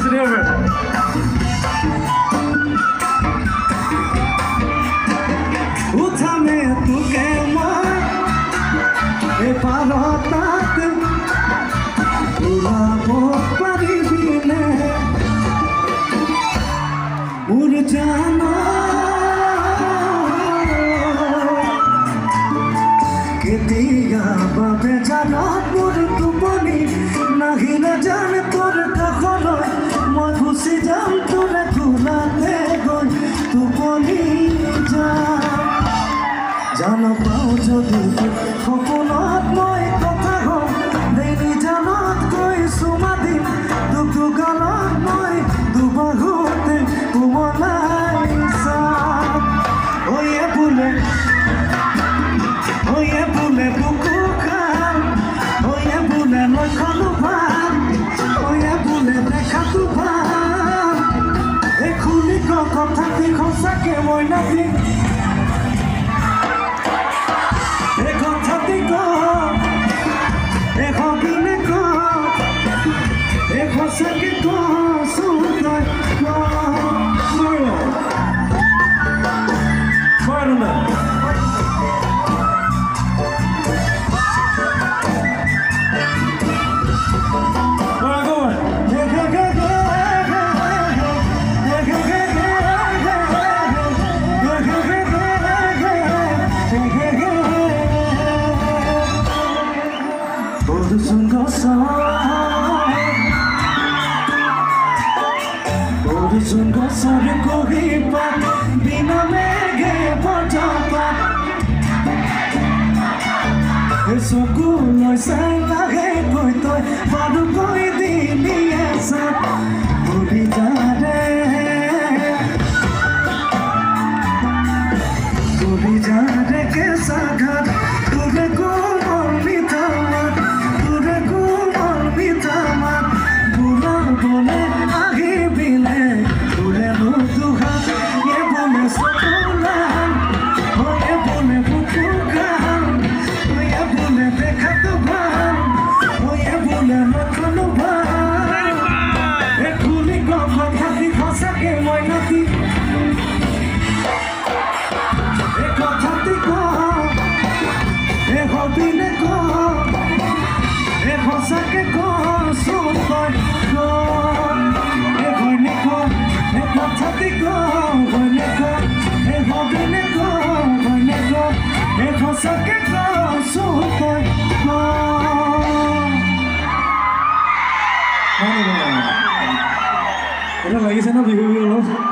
listen here. उठाने तू के मार ए पारोतात उड़ाबो परिबिने उड़ जाना के दिया बाबे जाना पुर तू बनी नहीं न जाने तोर कखनो मैं खुशी जान तोरे खुलाते गई तू बनी जा জানো পাও যদি সপোনত মই কথা হওঁ দেৰি জানত কৈ চুমা দিম দুখু গালত মই দুবাহুতে কোমলাই চাম হৈয়ে বোলে বুকু খাম হৈয়ে বোলে লক্ষণো ভাল হৈয়ে বোলে দেখাতো ভাল এই খুলি কথাটি সঁচাকে মই Nahim Sungguh sore kuhipat bina mege pojapat Esoku loi sang lage koi toi padu koi dini esat Budi jade ke sagat Ture kumol bitamat Ture kumol bitamat Bulan bole agi bile এটা লাগিছে না বিহু বিহু